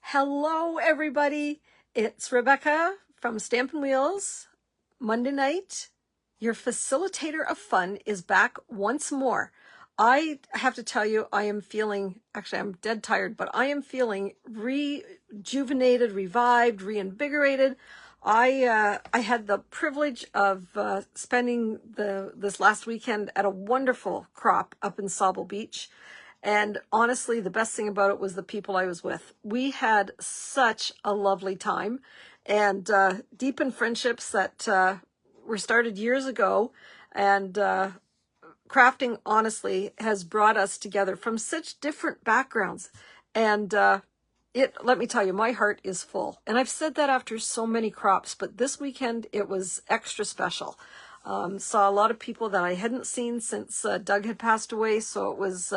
Hello, everybody. It's Rebecca from Stampin' Wheels. Monday night, your facilitator of fun is back once more. I have to tell you, I am feeling, actually, I'm dead tired, but I am feeling rejuvenated, revived, reinvigorated. I had the privilege of spending this last weekend at a wonderful crop up in Sauble Beach. And honestly, the best thing about it was the people I was with. We had such a lovely time and deepened friendships that were started years ago. And crafting, honestly, has brought us together from such different backgrounds. And let me tell you, my heart is full. And I've said that after so many crops, but this weekend it was extra special. Saw a lot of people that I hadn't seen since Doug had passed away, so it was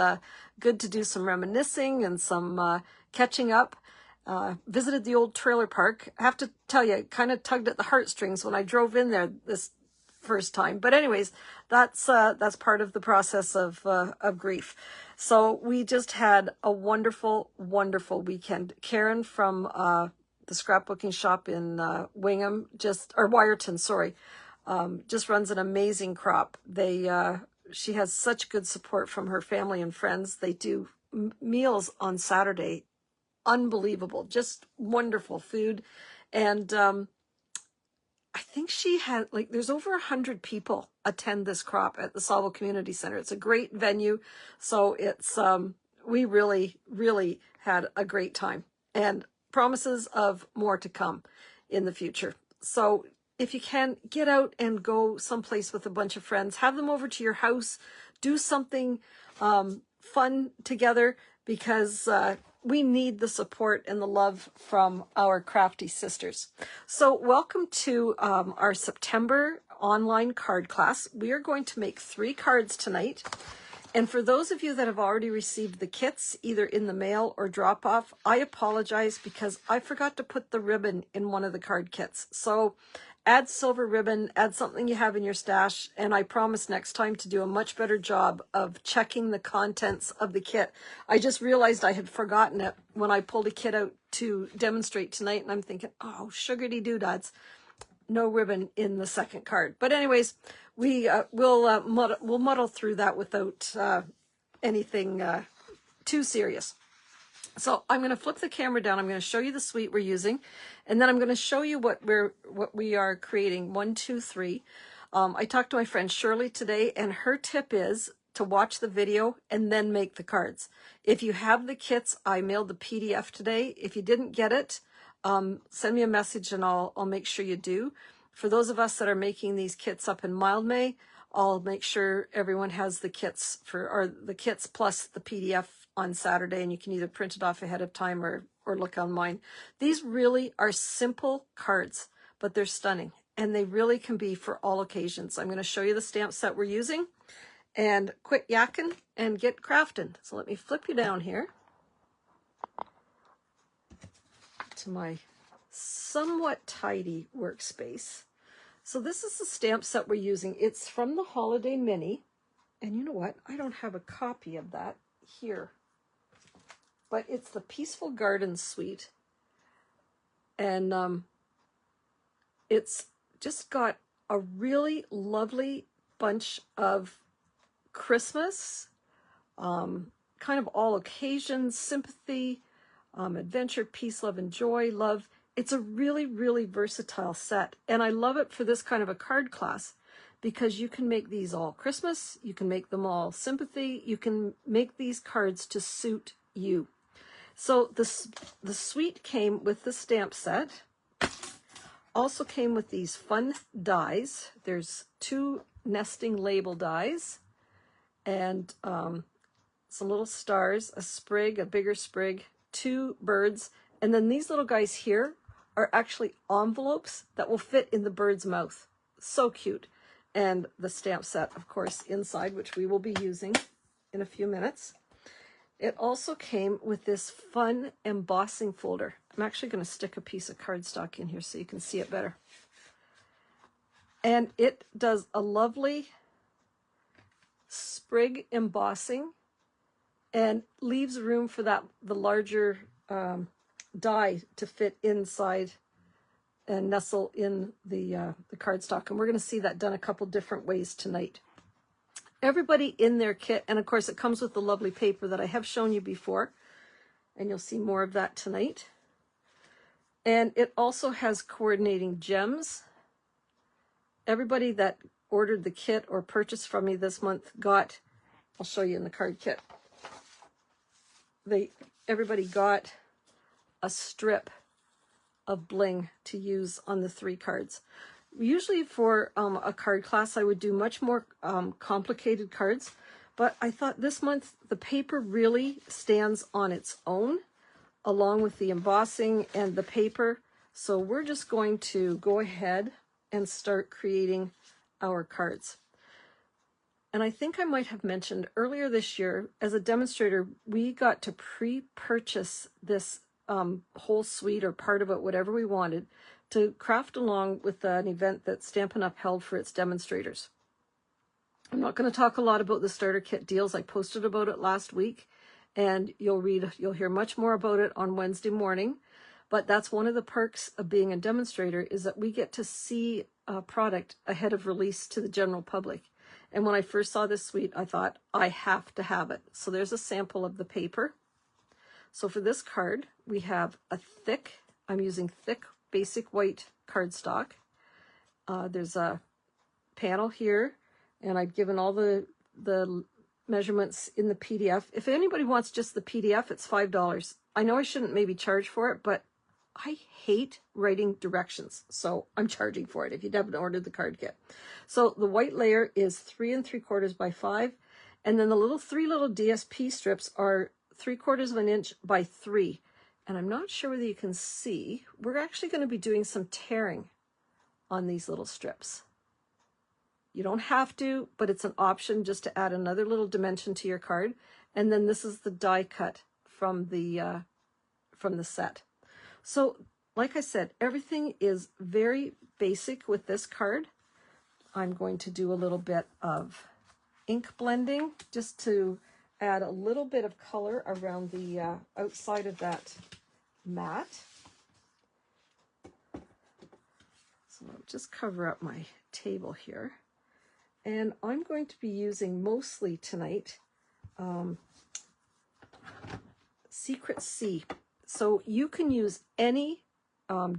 good to do some reminiscing and some catching up. Visited the old trailer park. I have to tell you, it kind of tugged at the heartstrings when I drove in there this first time. But anyways, that's part of the process of grief. So we just had a wonderful, wonderful weekend. Karen from the scrapbooking shop in Wyerton, sorry, just runs an amazing crop. She has such good support from her family and friends. They do meals on Saturday, unbelievable, just wonderful food. And I think she had, there's over 100 people attend this crop at the Sauble Community Center. It's a great venue. So it's, we really, really had a great time and promises of more to come in the future. So if you can, get out and go someplace with a bunch of friends, have them over to your house, do something fun together, because we need the support and the love from our crafty sisters. So welcome to our September online card class. We are going to make 3 cards tonight. And for those of you that have already received the kits, either in the mail or drop off, I apologize because I forgot to put the ribbon in one of the card kits. So add silver ribbon, add something you have in your stash, and I promise next time to do a much better job of checking the contents of the kit. I just realized I had forgotten it when I pulled a kit out to demonstrate tonight, and I'm thinking, oh, sugar-de-doo-dads, no ribbon in the second card. But anyways, we'll muddle through that without anything too serious. So I'm going to flip the camera down. I'm going to show you the suite we're using, and then I'm going to show you what we are creating. 1, 2, 3. I talked to my friend Shirley today, and her tip is to watch the video and then make the cards. If you have the kits, I mailed the PDF today. If you didn't get it, send me a message and I'll make sure you do. For those of us that are making these kits up in Mildmay, I'll make sure everyone has the kits the kits plus the PDF on Saturday, and you can either print it off ahead of time or look online. These really are simple cards, but they're stunning, and they really can be for all occasions. I'm going to show you the stamp set we're using, and quit yakking and get crafting. So let me flip you down here to my somewhat tidy workspace. So this is the stamp set we're using. It's from the Holiday Mini, and you know what? I don't have a copy of that here, but it's the Peaceful Garden Suite, and it's just got a really lovely bunch of Christmas, kind of all occasions, sympathy, adventure, peace, love, and joy, love. It's a really, really versatile set, and I love it for this kind of a card class because you can make these all Christmas, you can make them all sympathy, you can make these cards to suit you. So the suite came with the stamp set, also came with these fun dies. There's 2 nesting label dies, and some little stars, a sprig, a bigger sprig, 2 birds, and then these little guys here are actually envelopes that will fit in the bird's mouth. So cute. And the stamp set, of course, inside, which we will be using in a few minutes. It also came with this fun embossing folder. I'm actually going to stick a piece of cardstock in here so you can see it better. And it does a lovely sprig embossing and leaves room for the larger die to fit inside and nestle in the cardstock. And we're going to see that done a couple different ways tonight. Everybody in their kit, and of course it comes with the lovely paper that I have shown you before, and you'll see more of that tonight. And it also has coordinating gems. Everybody that ordered the kit or purchased from me this month got, I'll show you in the card kit, everybody got a strip of bling to use on the 3 cards. Usually for a card class, I would do much more complicated cards, but I thought this month the paper really stands on its own, along with the embossing and the paper. So we're just going to go ahead and start creating our cards. And I think I might have mentioned earlier this year, as a demonstrator, we got to pre-purchase this whole suite or part of it, whatever we wanted, to craft along with an event that Stampin' Up! Held for its demonstrators. I'm not going to talk a lot about the starter kit deals. I posted about it last week, and you'll hear much more about it on Wednesday morning. But that's one of the perks of being a demonstrator, is that we get to see a product ahead of release to the general public. And when I first saw this suite, I thought, I have to have it. So there's a sample of the paper. So for this card, we have a thick, I'm using thick basic white cardstock. There's a panel here, and I've given all the measurements in the PDF. If anybody wants just the PDF, it's $5. I know I shouldn't maybe charge for it, but I hate writing directions, so I'm charging for it if you haven't ordered the card kit. So the white layer is 3 3/4 by 5, and then the 3 little DSP strips are 3/4 of an inch by 3. And I'm not sure whether you can see, we're actually going to be doing some tearing on these little strips. You don't have to, but it's an option just to add another little dimension to your card. And then this is the die cut from the set. So, like I said, everything is very basic with this card. I'm going to do a little bit of ink blending just to add a little bit of color around the outside of that mat. So I'll just cover up my table here. And I'm going to be using mostly tonight Secret Sea. So you can use any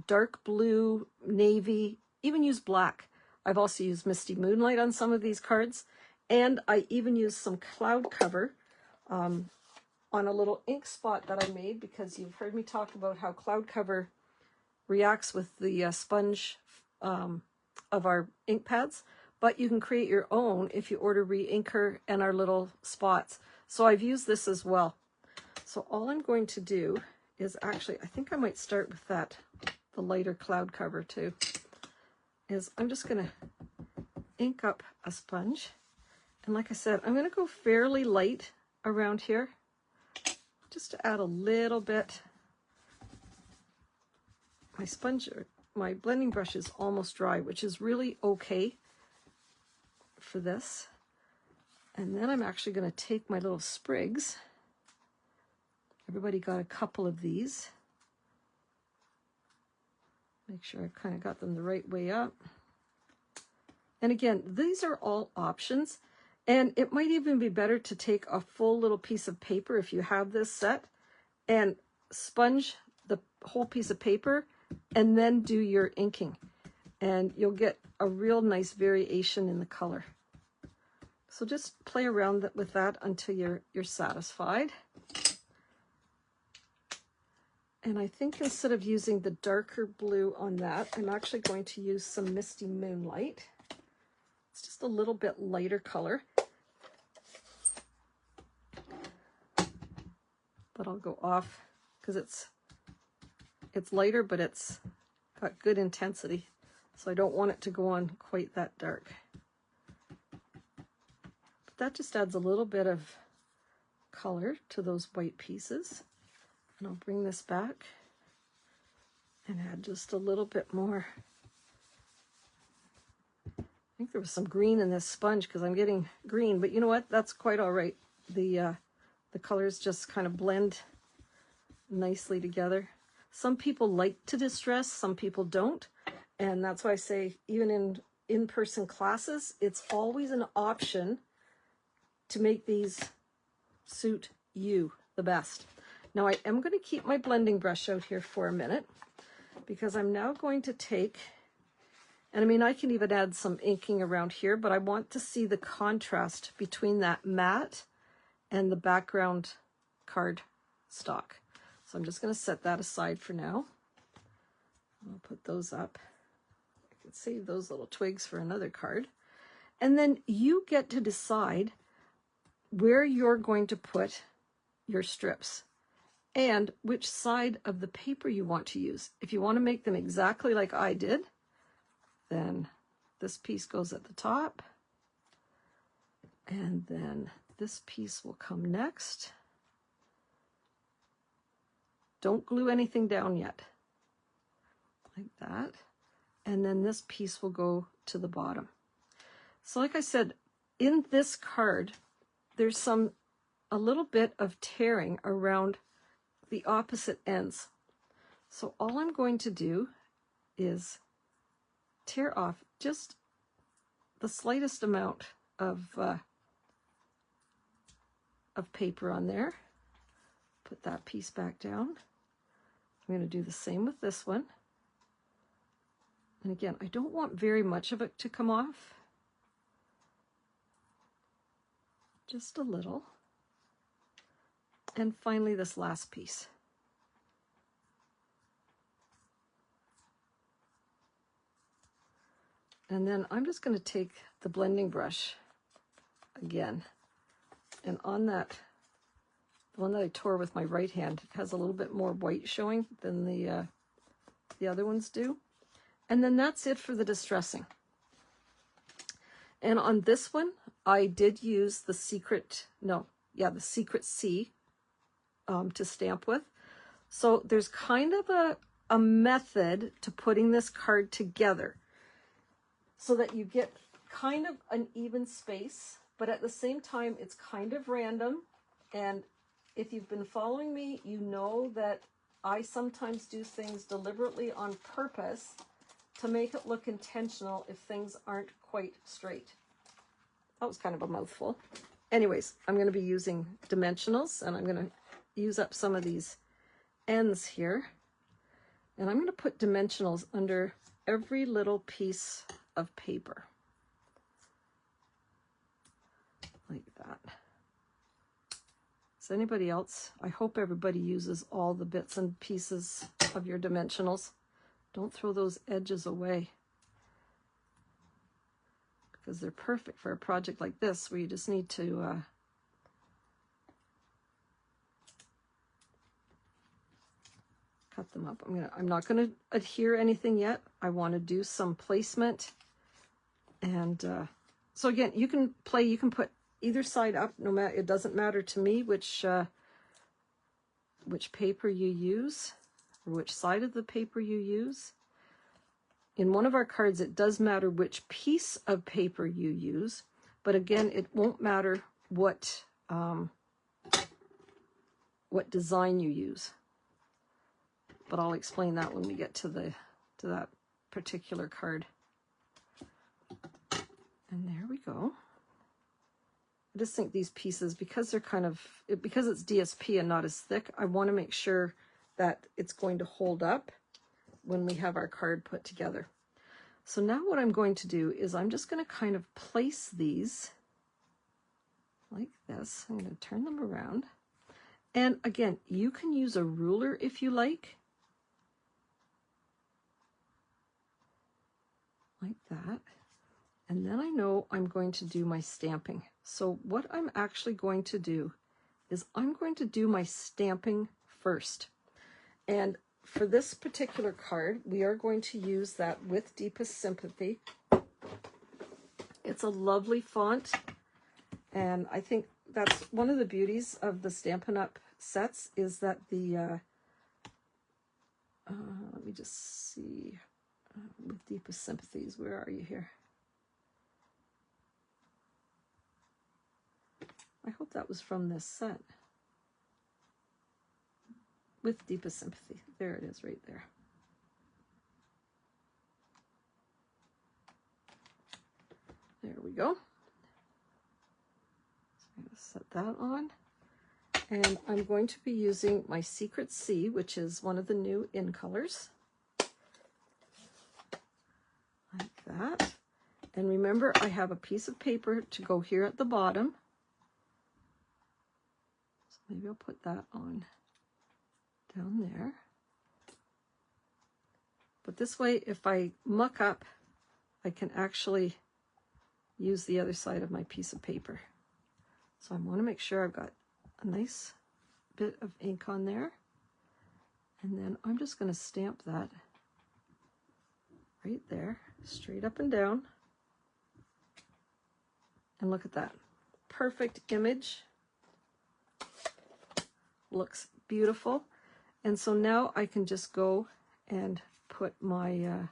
dark blue, navy, even use black. I've also used Misty Moonlight on some of these cards. And I even used some cloud cover on a little ink spot that I made, because you've heard me talk about how cloud cover reacts with the sponge of our ink pads, but you can create your own if you order re-inker and our little spots. So I've used this as well. So all I'm going to do is actually, I think I might start with the lighter cloud cover too, is I'm just going to ink up a sponge. And like I said, I'm going to go fairly light around here, just to add a little bit. My blending brush is almost dry, which is really okay for this. And then I'm actually going to take my little sprigs. Everybody got a couple of these. Make sure I kind of got them the right way up. And again, these are all options. And it might even be better to take a full little piece of paper if you have this set and sponge the whole piece of paper and then do your inking. And you'll get a real nice variation in the color. So just play around with that until you're satisfied. And I think instead of using the darker blue on that, I'm actually going to use some Misty Moonlight. It's just a little bit lighter color. But I'll go off because it's lighter, but it's got good intensity. So I don't want it to go on quite that dark. But that just adds a little bit of color to those white pieces. And I'll bring this back and add just a little bit more. I think there was some green in this sponge because I'm getting green, but you know what? That's quite all right. The colors just kind of blend nicely together. Some people like to distress, some people don't. And that's why I say, even in in-person classes, it's always an option to make these suit you the best. Now I am going to keep my blending brush out here for a minute, because I'm now going to take, and I mean, I can even add some inking around here, but I want to see the contrast between that matte and the background card stock. So I'm just going to set that aside for now. I'll put those up. I can save those little twigs for another card. And then you get to decide where you're going to put your strips and which side of the paper you want to use. If you want to make them exactly like I did, then this piece goes at the top, and then this piece will come next. Don't glue anything down yet, like that. And then this piece will go to the bottom. So like I said, in this card, there's a little bit of tearing around the opposite ends. So all I'm going to do is tear off just the slightest amount of paper on there. Put that piece back down. I'm going to do the same with this one. And again, I don't want very much of it to come off. Just a little. And finally, this last piece. And then I'm just going to take the blending brush again. And on that, the one that I tore with my right hand, it has a little bit more white showing than the other ones do. And then that's it for the distressing. And on this one, I did use the Secret C to stamp with. So there's kind of a method to putting this card together so that you get kind of an even space, but at the same time, it's kind of random. And if you've been following me, you know that I sometimes do things deliberately on purpose to make it look intentional if things aren't quite straight. That was kind of a mouthful. Anyways, I'm going to be using dimensionals, and I'm going to use up some of these ends here. And I'm going to put dimensionals under every little piece of paper. Like that. Does anybody else? I hope everybody uses all the bits and pieces of your dimensionals. Don't throw those edges away, because they're perfect for a project like this where you just need to cut them up. I'm not going to adhere anything yet. I want to do some placement. And so again, you can put either side up, no matter, it doesn't matter to me which paper you use or which side of the paper you use. In one of our cards, it does matter which piece of paper you use, but again, it won't matter what design you use. But I'll explain that when we get to that particular card. And there we go. I just think these pieces, because they're because it's DSP and not as thick, I want to make sure that it's going to hold up when we have our card put together. So now what I'm going to do is I'm just going to kind of place these like this. I'm going to turn them around. And again, you can use a ruler if you like. Like that. And then I know I'm going to do my stamping. So what I'm actually going to do is I'm going to do my stamping first. And for this particular card, we are going to use that With Deepest Sympathy. It's a lovely font. And I think that's one of the beauties of the Stampin' Up! Sets is that the, let me just see, With Deepest Sympathies, where are you here? I hope that was from this set. With deepest sympathy. There it is right there. There we go. So I'm going to set that on. And I'm going to be using my Secret C, which is one of the new in colors. Like that. And remember, I have a piece of paper to go here at the bottom. So maybe I'll put that on down there. But this way, if I muck up, I can actually use the other side of my piece of paper. So I want to make sure I've got a nice bit of ink on there. And then I'm just going to stamp that right there, straight up and down. And look at that. Perfect image. Looks beautiful. And so now I can just go and put my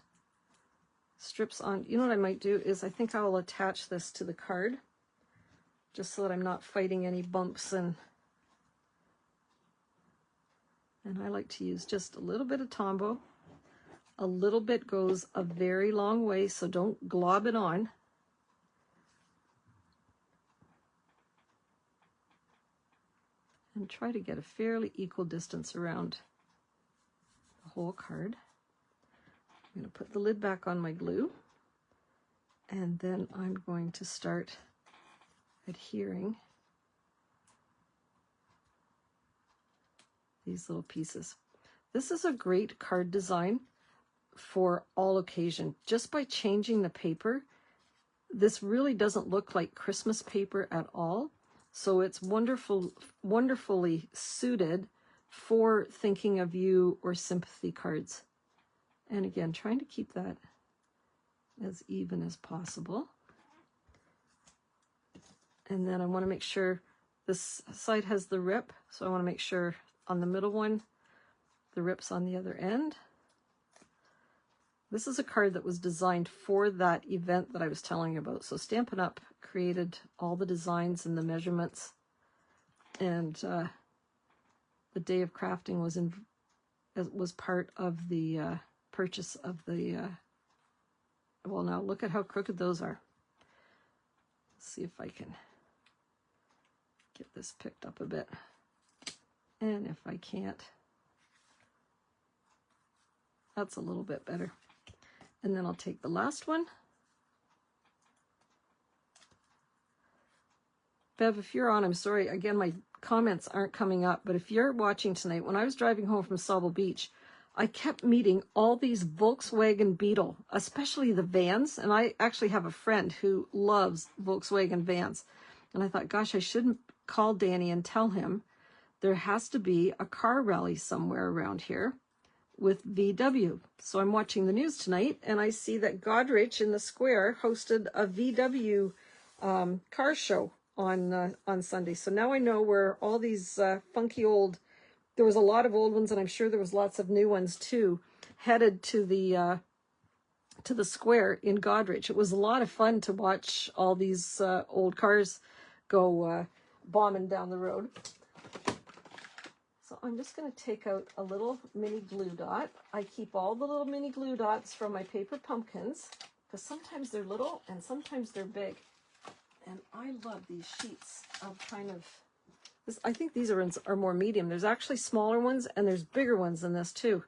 strips on. You know what I might do is I think I will attach this to the card just so that I'm not fighting any bumps, and I like to use just a little bit of Tombow. A little bit goes a very long way, so don't glob it on. And try to get a fairly equal distance around the whole card. I'm going to put the lid back on my glue, and then I'm going to start adhering these little pieces. This is a great card design for all occasion. Just by changing the paper, this really doesn't look like Christmas paper at all. So it's wonderfully suited for thinking of you or sympathy cards. And again, trying to keep that as even as possible. And then I want to make sure this side has the rip. So I want to make sure on the middle one, the rip's on the other end. This is a card that was designed for that event that I was telling you about. So Stampin' Up! Created all the designs and the measurements. And the day of crafting was part of the purchase of the... well, now look at how crooked those are. Let's see if I can get this picked up a bit. And if I can't, that's a little bit better. And then I'll take the last one. Bev, if you're on, I'm sorry. Again, my comments aren't coming up, but if you're watching tonight, when I was driving home from Sauble Beach, I kept meeting all these Volkswagen Beetle, especially the vans. And I actually have a friend who loves Volkswagen vans. And I thought, gosh, I shouldn't call Danny and tell him there has to be a car rally somewhere around here with VW. So I'm watching the news tonight, and I see that Godrich in the square hosted a VW car show on Sunday. So now I know where all these funky old, there was a lot of old ones, and I'm sure there was lots of new ones too, headed to the square in Godrich. It was a lot of fun to watch all these old cars go bombing down the road. So I'm just going to take out a little mini glue dot. I keep all the little mini glue dots from my paper pumpkins because sometimes they're little and sometimes they're big. And I love these sheets of kind of this. I think these are more medium. There's actually smaller ones and there's bigger ones than this too.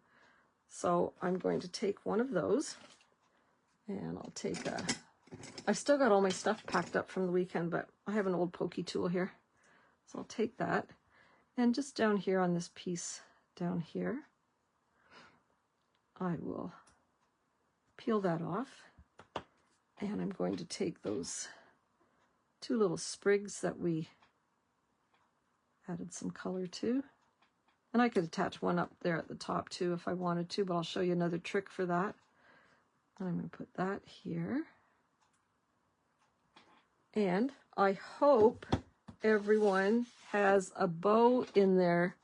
So I'm going to take one of those, and I'll take a, I've still got all my stuff packed up from the weekend, but I have an old pokey tool here. So I'll take that. And just down here on this piece down here, I will peel that off. And I'm going to take those two little sprigs that we added some color to. And I could attach one up there at the top too if I wanted to, but I'll show you another trick for that. And I'm going to put that here. And I hope everyone has a bow in their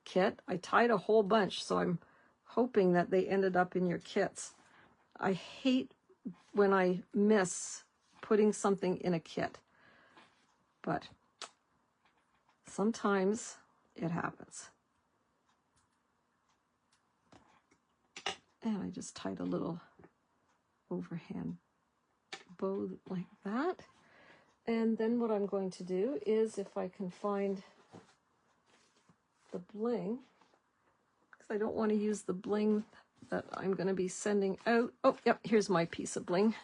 kit. I tied a whole bunch, so I'm hoping that they ended up in your kits. I hate when I miss putting something in a kit, but sometimes it happens. And I just tied a little overhand bow like that. And then what I'm going to do is, if I can find the bling, because I don't want to use the bling that I'm going to be sending out. Oh, yep, here's my piece of bling,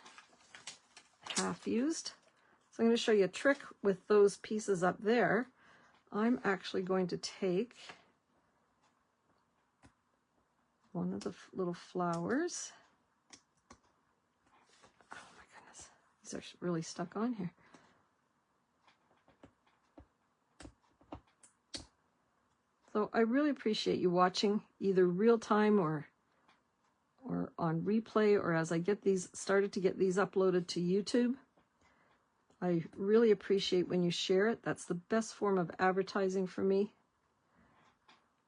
half used. So I'm going to show you a trick with those pieces up there. I'm actually going to take one of the little flowers. Oh my goodness, these are really stuck on here. So I really appreciate you watching, either real time or on replay, or as I get these started to get these uploaded to YouTube. I really appreciate when you share it. That's the best form of advertising for me.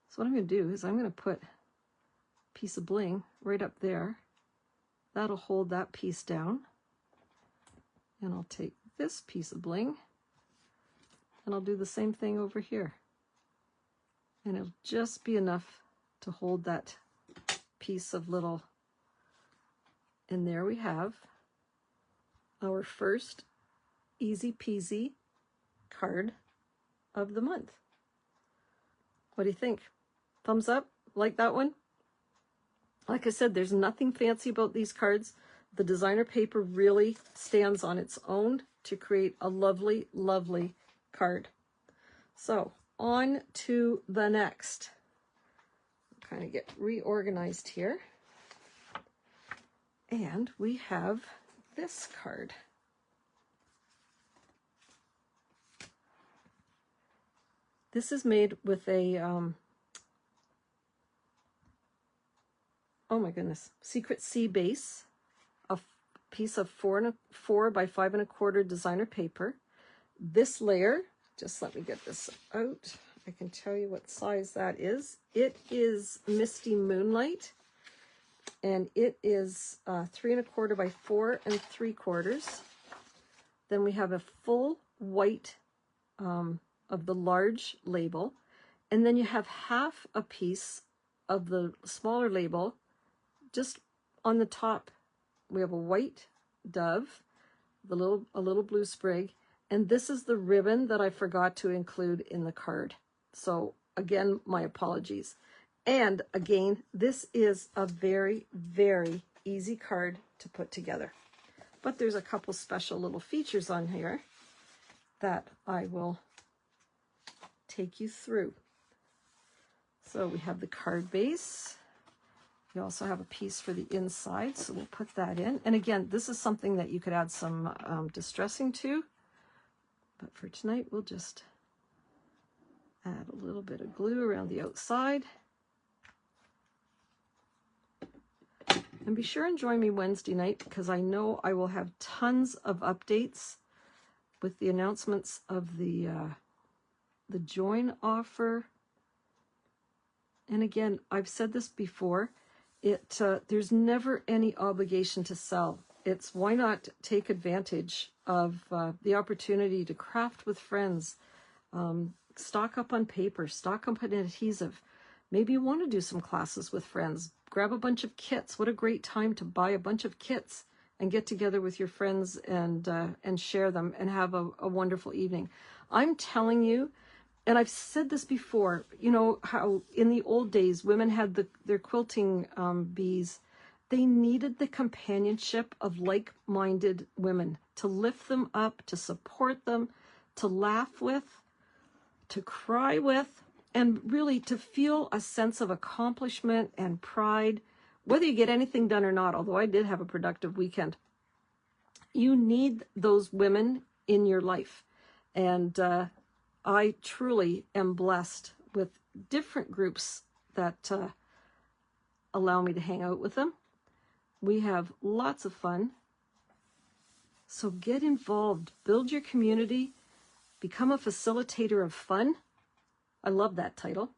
So what I'm going to do is I'm going to put a piece of bling right up there. That'll hold that piece down. And I'll take this piece of bling and I'll do the same thing over here. And it'll just be enough to hold that piece of little, and there we have our first easy peasy card of the month. What do you think? Thumbs up? Like that one? Like I said, there's nothing fancy about these cards. The designer paper really stands on its own to create a lovely, lovely card. So on to the next. Kind of get reorganized here. And we have this card. This is made with a, oh my goodness, Secret Sea base, a piece of 4 by 5 1/4 designer paper. This layer, just let me get this out. I can tell you what size that is. It is Misty Moonlight, and it is 3 1/4 by 4 3/4. Then we have a full white of the large label, and then you have half a piece of the smaller label just on the top. We have a white dove, a little blue sprig, and this is the ribbon that I forgot to include in the card. So again, my apologies. And again, this is a very, very easy card to put together. But there's a couple special little features on here that I will take you through. So we have the card base. You also have a piece for the inside, so we'll put that in. And again, this is something that you could add some distressing to, but for tonight, we'll just add a little bit of glue around the outside. And be sure and join me Wednesday night, because I know I will have tons of updates with the announcements of the join offer. And again, I've said this before, there's never any obligation to sell. It's why not take advantage of the opportunity to craft with friends, stock up on paper, stock up on adhesive. Maybe you want to do some classes with friends. Grab a bunch of kits. What a great time to buy a bunch of kits and get together with your friends and share them and have a wonderful evening. I'm telling you, and I've said this before, you know how in the old days women had their quilting bees. They needed the companionship of like-minded women to lift them up, to support them, to laugh with, to cry with, and really to feel a sense of accomplishment and pride, whether you get anything done or not, although I did have a productive weekend. You need those women in your life. And I truly am blessed with different groups that allow me to hang out with them. We have lots of fun. So get involved, build your community, become a facilitator of fun. I love that title.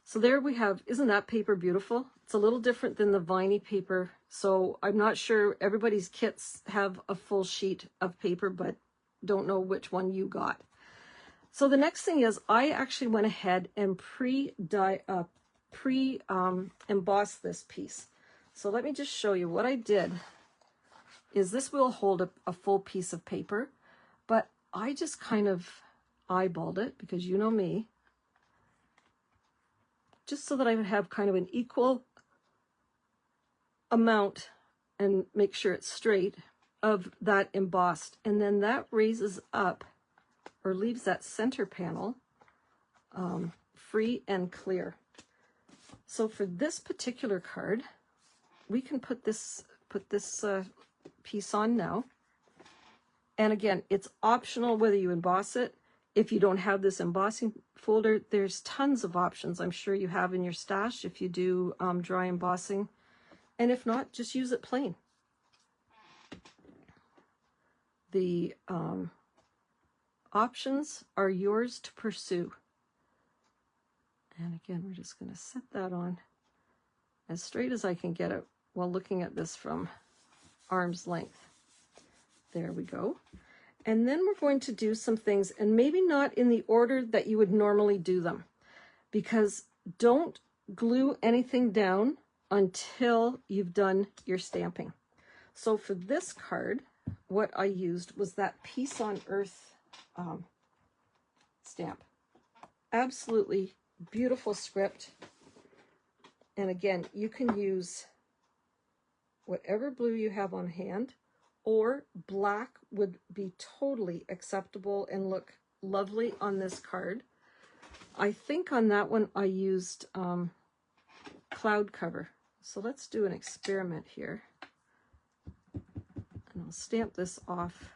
So there we have, isn't that paper beautiful? It's a little different than the viney paper. So I'm not sure everybody's kits have a full sheet of paper, but don't know which one you got. So the next thing is I actually went ahead and pre-embossed this piece. So let me just show you what I did. Is this will hold a full piece of paper, but I just kind of eyeballed it, because you know me, just so that I would have kind of an equal amount and make sure it's straight of that embossed. And then that raises up or leaves that center panel free and clear. So for this particular card, we can put this piece on now. And again, it's optional whether you emboss it. If you don't have this embossing folder, there's tons of options I'm sure you have in your stash if you do dry embossing. And if not, just use it plain. The options are yours to pursue. And again, we're just going to set that on as straight as I can get it while looking at this from arm's length. There we go. And then we're going to do some things, and maybe not in the order that you would normally do them, because don't glue anything down until you've done your stamping. So for this card, what I used was that Peace on Earth stamp. Absolutely beautiful script. And again, you can use whatever blue you have on hand, or black would be totally acceptable and look lovely on this card. I think on that one I used cloud cover. So let's do an experiment here. And I'll stamp this off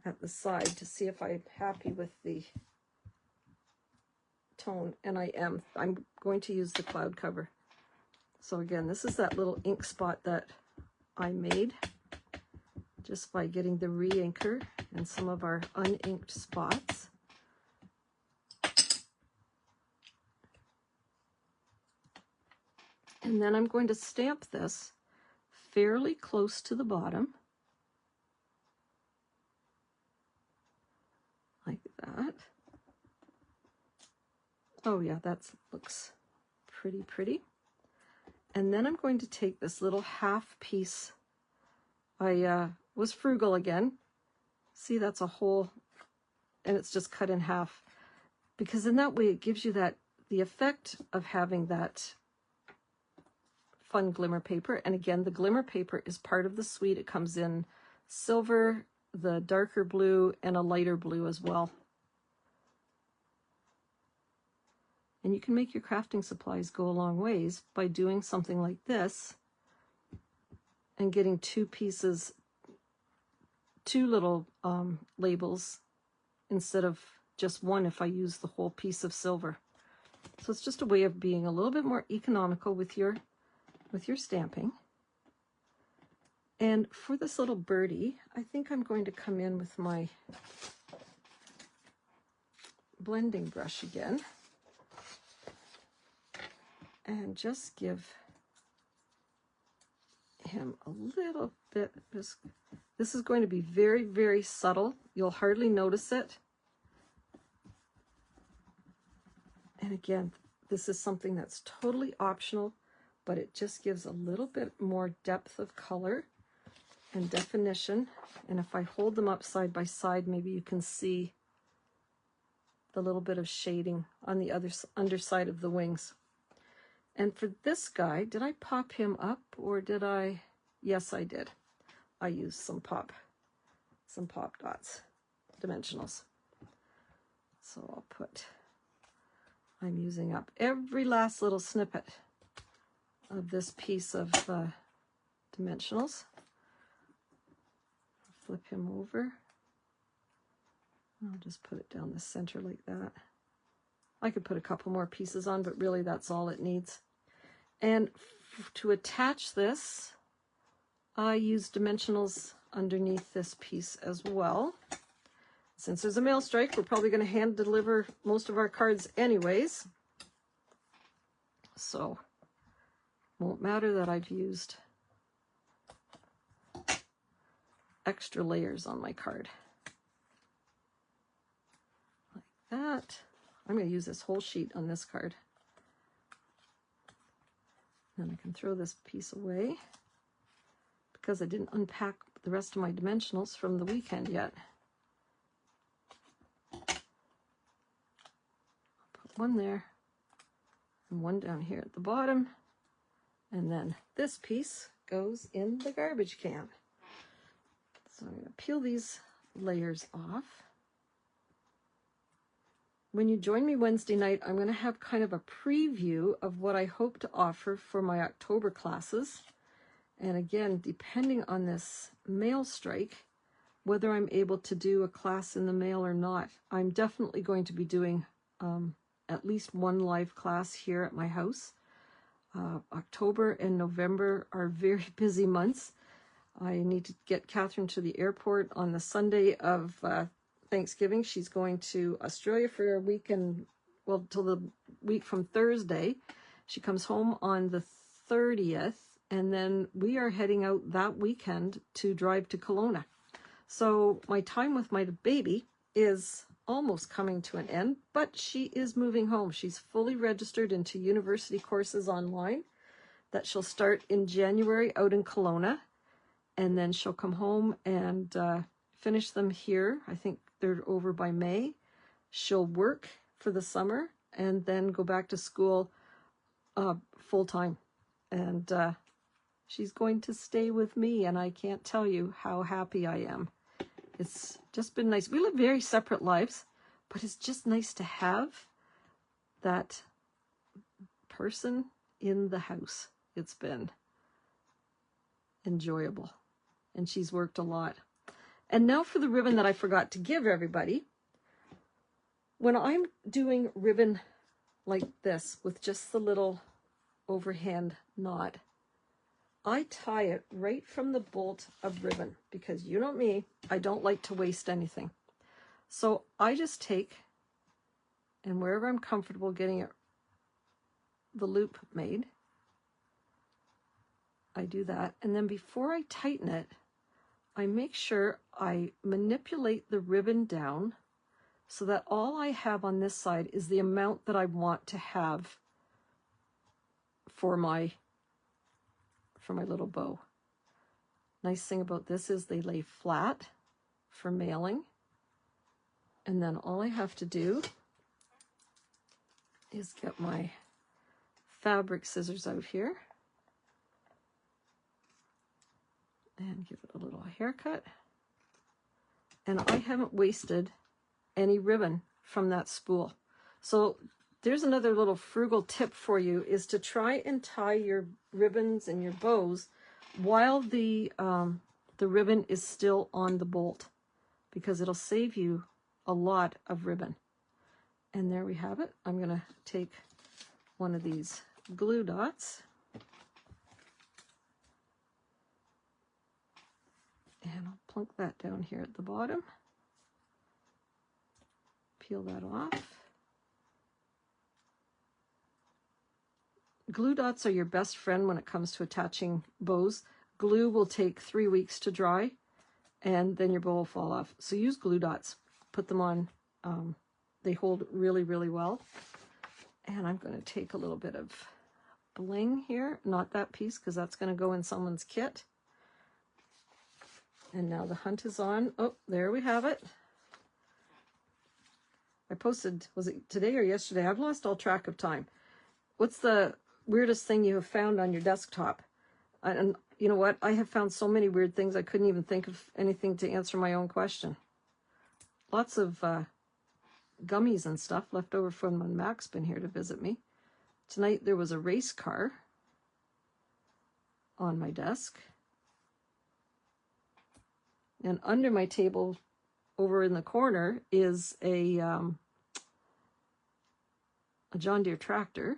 at the side to see if I'm happy with the tone, and I am. I'm going to use the cloud cover. So again, this is that little ink spot that I made just by getting the re-inker and some of our uninked spots. And then I'm going to stamp this fairly close to the bottom, like that. Oh yeah, that looks pretty. And then I'm going to take this little half piece. I was frugal again. See, that's a hole, and it's just cut in half, because in that way it gives you the effect of having that fun glimmer paper. And again, the glimmer paper is part of the suite. It comes in silver, the darker blue, and a lighter blue as well. And you can make your crafting supplies go a long ways by doing something like this and getting two little labels instead of just one if I use the whole piece of silver. So it's just a way of being a little bit more economical with your stamping. And for this little birdie, I think I'm going to come in with my blending brush again and just give him a little bit. This is going to be very subtle. You'll hardly notice it. And again, this is something that's totally optional, but it just gives a little bit more depth of color and definition. And if I hold them up side by side, maybe you can see the little bit of shading on the underside of the wings. And for this guy, did I pop him up, or did I? Yes, I did. I used some pop dots, dimensionals. So I'm using up every last little snippet of this piece of dimensionals. Flip him over. I'll just put it down the center like that. I could put a couple more pieces on, but really that's all it needs. And to attach this, I use dimensionals underneath this piece as well. Since there's a mail strike, we're probably going to hand deliver most of our cards anyways. So won't matter that I've used extra layers on my card. Like that. I'm going to use this whole sheet on this card. And I can throw this piece away because I didn't unpack the rest of my dimensionals from the weekend yet. Put one there and one down here at the bottom. And then this piece goes in the garbage can. So I'm going to peel these layers off. When you join me Wednesday night, I'm going to have kind of a preview of what I hope to offer for my October classes. And again, depending on this mail strike, whether I'm able to do a class in the mail or not, I'm definitely going to be doing at least one live class here at my house. October and November are very busy months. I need to get Catherine to the airport on the Sunday of Thanksgiving. She's going to Australia for a week, and well, till the week from Thursday. She comes home on the 30th, and then we are heading out that weekend to drive to Kelowna. So my time with my baby is almost coming to an end, but she is moving home. She's fully registered into university courses online that she'll start in January out in Kelowna, and then she'll come home and finish them here. I think they're over by May. She'll work for the summer and then go back to school full time. And she's going to stay with me, and I can't tell you how happy I am. It's just been nice. We live very separate lives, but it's just nice to have that person in the house. It's been enjoyable, and she's worked a lot. And now for the ribbon that I forgot to give everybody. When I'm doing ribbon like this with just the little overhand knot, I tie it right from the bolt of ribbon, because you know me, I don't like to waste anything. So I just take, and wherever I'm comfortable getting it, the loop made, I do that. And then before I tighten it, I make sure I manipulate the ribbon down so that all I have on this side is the amount that I want to have for my little bow. Nice thing about this is they lay flat for mailing. And then all I have to do is get my fabric scissors out here and give it a little haircut. And I haven't wasted any ribbon from that spool. So there's another little frugal tip for you, is to try and tie your ribbons and your bows while the ribbon is still on the bolt, because it'll save you a lot of ribbon. And there we have it. I'm going to take one of these glue dots and I'll plunk that down here at the bottom. Peel that off. Glue dots are your best friend when it comes to attaching bows. Glue will take 3 weeks to dry, and then your bow will fall off. So use glue dots. Put them on. They hold really, really well. And I'm going to take a little bit of bling here. Not that piece, because that's going to go in someone's kit. And now the hunt is on. Oh, there we have it. I posted, was it today or yesterday? I've lost all track of time. What's the weirdest thing you have found on your desktop? And you know what? I have found so many weird things, I couldn't even think of anything to answer my own question. Lots of gummies and stuff left over from when Mac's been here to visit me. Tonight there was a race car on my desk. And under my table over in the corner is a John Deere tractor.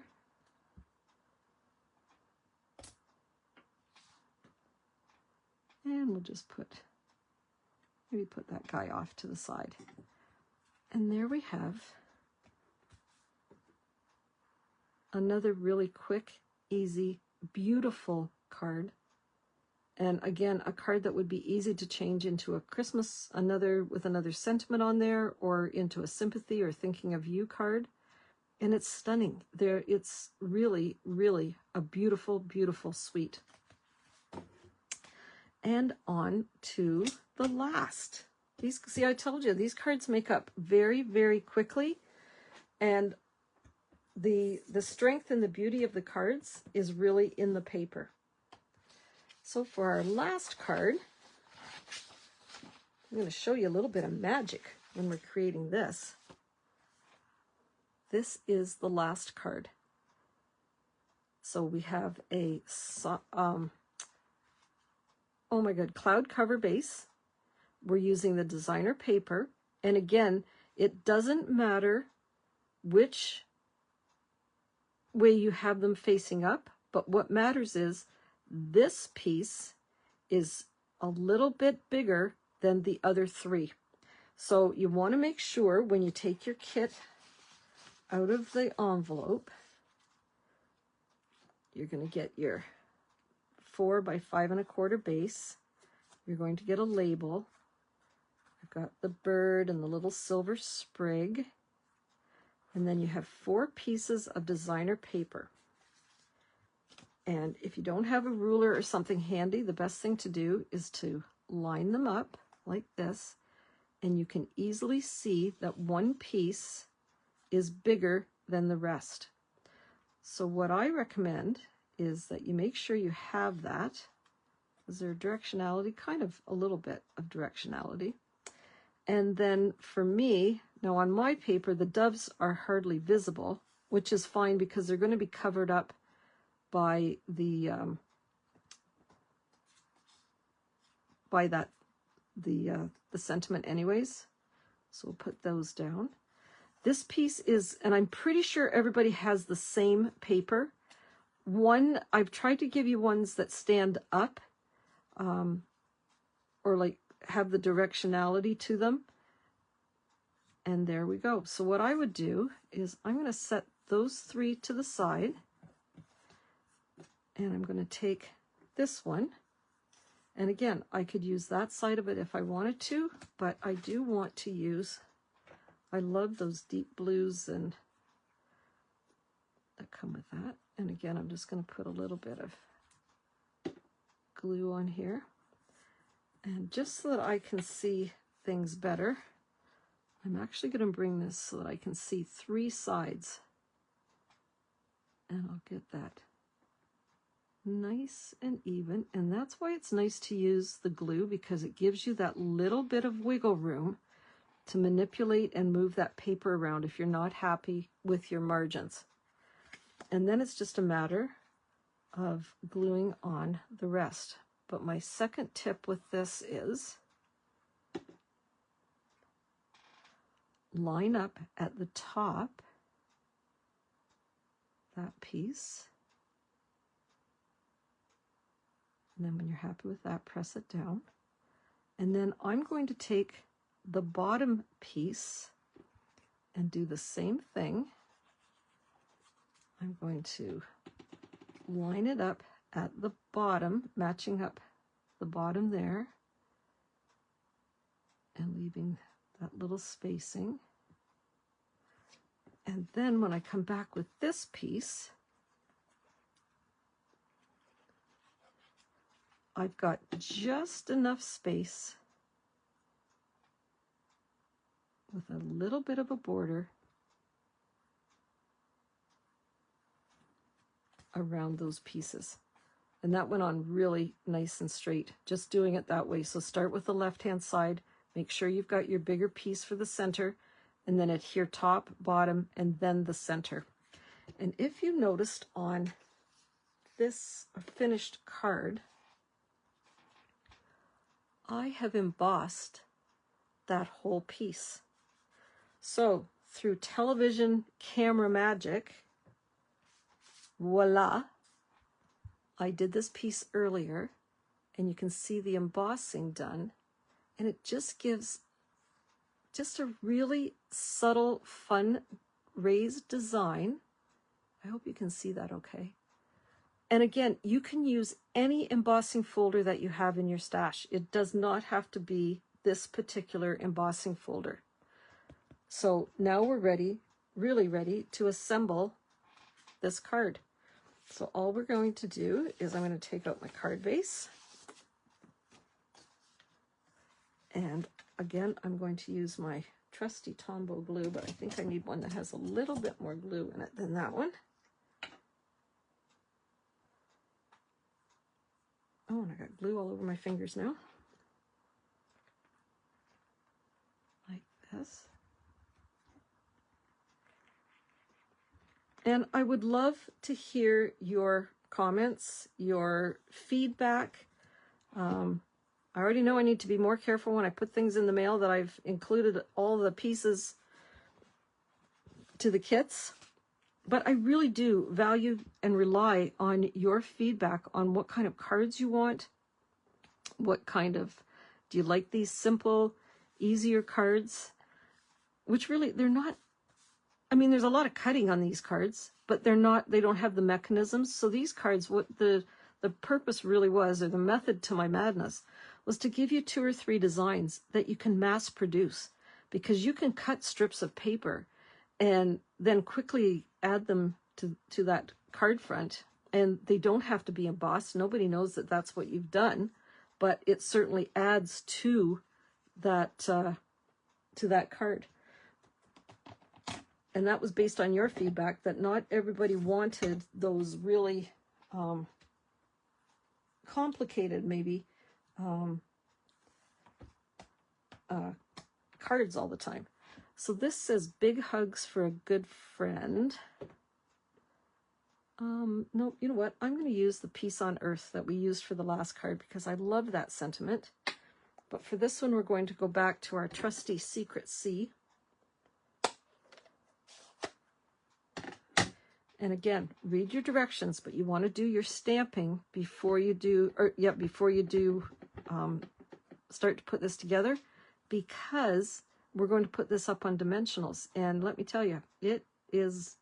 And we'll just maybe put that guy off to the side. And there we have another really quick, easy, beautiful card. And again, a card that would be easy to change into a Christmas, with another sentiment on there, or into a sympathy or thinking of you card. and it's stunning. It's really, really a beautiful, beautiful suite. And on to the last. These, see, I told you, these cards make up very, very quickly. And the strength and the beauty of the cards is really in the paper. So for our last card, I'm going to show you a little bit of magic when we're creating this. This is the last card. So we have a, oh my God, cloud cover base. We're using the designer paper. And again, it doesn't matter which way you have them facing up, but what matters is this piece is a little bit bigger than the other three. So you want to make sure when you take your kit out of the envelope, you're going to get your 4 by 5 1/4 base. You're going to get a label. I've got the bird and the little silver sprig. And then you have 4 pieces of designer paper. And if you don't have a ruler or something handy, the best thing to do is to line them up like this. And you can easily see that one piece is bigger than the rest. So what I recommend is that you make sure you have that. Is there directionality? Kind of a little bit of directionality. And then for me, now on my paper, the doves are hardly visible, which is fine because they're going to be covered up by the sentiment anyways. So we'll put those down. This piece is, and I'm pretty sure everybody has the same paper. One, I've tried to give you ones that stand up, or like have the directionality to them. And there we go. So what I would do is I'm going to set those 3 to the side. And I'm going to take this one. And again, I could use that side of it if I wanted to, but I do want to use, I love those deep blues and that come with that. And again, I'm just going to put a little bit of glue on here. And just so that I can see things better, I'm actually going to bring this so that I can see 3 sides. And I'll get that nice and even. And that's why it's nice to use the glue, because it gives you that little bit of wiggle room to manipulate and move that paper around if you're not happy with your margins. And then it's just a matter of gluing on the rest. But my second tip with this is line up at the top that piece. And then when you're happy with that, press it down. And then I'm going to take the bottom piece and do the same thing. I'm going to line it up at the bottom, matching up the bottom there and leaving that little spacing. And then when I come back with this piece, I've got just enough space with a little bit of a border around those pieces. And that went on really nice and straight, just doing it that way. So start with the left-hand side, make sure you've got your bigger piece for the center, and then adhere top, bottom, and then the center. And if you noticed on this finished card, I have embossed that whole piece. So through television camera magic, voila, I did this piece earlier, and you can see the embossing done, and it just gives just a really subtle, fun, raised design. I hope you can see that okay. And again, you can use any embossing folder that you have in your stash. It does not have to be this particular embossing folder. So now we're ready really ready to assemble this card. So all we're going to do is I'm going to take out my card base. And again, I'm going to use my trusty Tombow glue, but I think I need one that has a little bit more glue in it than that one. Oh, and I got glue all over my fingers now. Like this. And I would love to hear your comments, your feedback. I already know I need to be more careful when I put things in the mail that I've included all the pieces to the kits. But I really do value and rely on your feedback on what kind of cards you want. What kind of, do you like these simple, easier cards? Which really, they're not, I mean, there's a lot of cutting on these cards, but they're not, they don't have the mechanisms. So these cards, what the purpose really was, or the method to my madness, was to give you 2 or 3 designs that you can mass produce, because you can cut strips of paper and then quickly add them to that card front, and they don't have to be embossed. Nobody knows that that's what you've done, but it certainly adds to that card. And that was based on your feedback that not everybody wanted those really complicated, maybe, cards all the time. So this says big hugs for a good friend. No, you know what? I'm going to use the Peace on Earth that we used for the last card because I love that sentiment. But for this one, we're going to go back to our trusty Secret C. And again, read your directions, but you want to do your stamping before you do, start to put this together, because we're going to put this up on dimensionals. And let me tell you, it is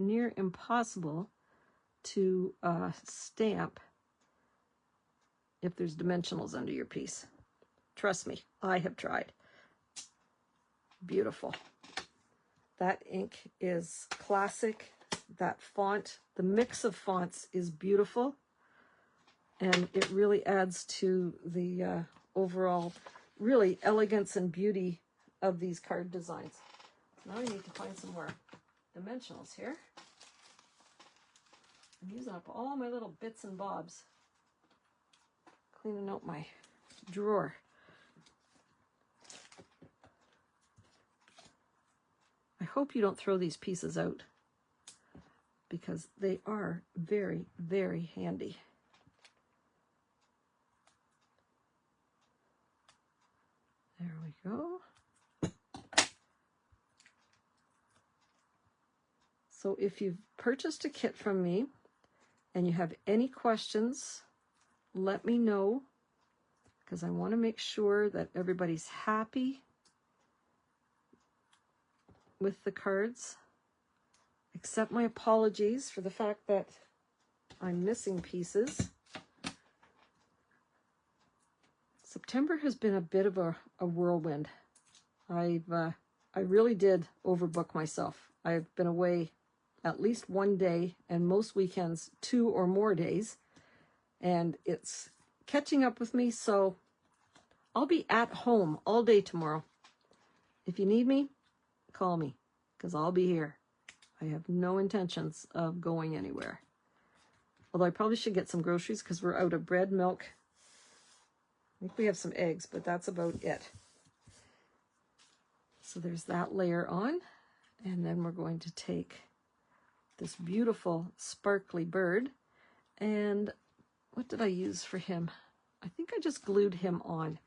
near impossible to stamp if there's dimensionals under your piece. Trust me, I have tried. Beautiful. That ink is classic. That font, the mix of fonts is beautiful, and it really adds to the overall really elegance and beauty of these card designs. Now I need to find some more dimensionals here. I'm using up all my little bits and bobs, cleaning out my drawer. I hope you don't throw these pieces out, because they are very, very handy. There we go. So if you've purchased a kit from me and you have any questions, let me know, because I want to make sure that everybody's happy with the cards. Accept my apologies for the fact that I'm missing pieces. September has been a bit of a whirlwind. I really did overbook myself. I've been away at least one day, and most weekends 2 or more days, and it's catching up with me. So I'll be at home all day tomorrow. If you need me, call me, because I'll be here. I have no intentions of going anywhere. Although I probably should get some groceries because we're out of bread, milk. I think we have some eggs, but that's about it. So there's that layer on. And then we're going to take this beautiful sparkly bird. And what did I use for him? I think I just glued him on.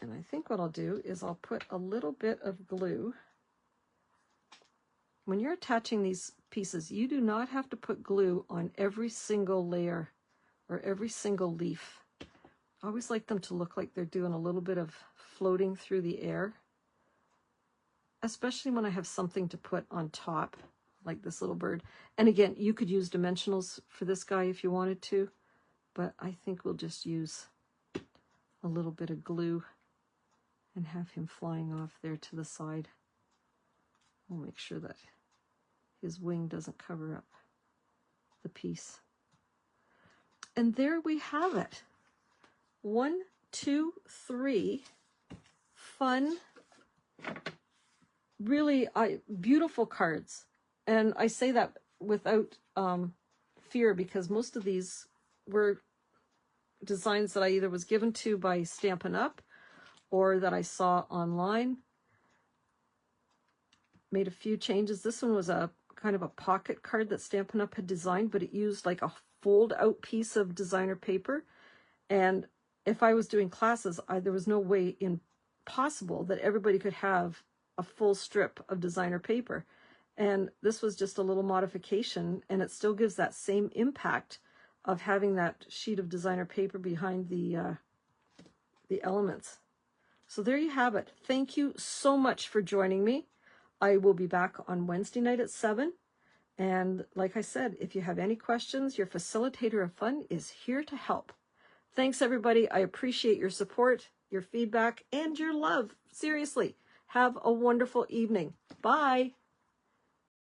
And I think what I'll do is I'll put a little bit of glue. When you're attaching these pieces, you do not have to put glue on every single layer or every single leaf. I always like them to look like they're doing a little bit of floating through the air, especially when I have something to put on top, like this little bird. And again, you could use dimensionals for this guy if you wanted to, but I think we'll just use a little bit of glue and have him flying off there to the side. We'll make sure that his wing doesn't cover up the piece. And there we have it. 1, 2, 3 fun, really beautiful cards. And I say that without fear, because most of these were designs that I either was given to by Stampin' Up! Or that I saw online. Made a few changes. This one was a kind of a pocket card that Stampin' Up! Had designed, but it used like a fold out piece of designer paper. And if I was doing classes, there was no way possible that everybody could have a full strip of designer paper. And this was just a little modification, and it still gives that same impact of having that sheet of designer paper behind the elements. So there you have it. Thank you so much for joining me. I will be back on Wednesday night at 7. And like I said, if you have any questions, your facilitator of fun is here to help. Thanks, everybody. I appreciate your support, your feedback, and your love. Seriously, have a wonderful evening. Bye.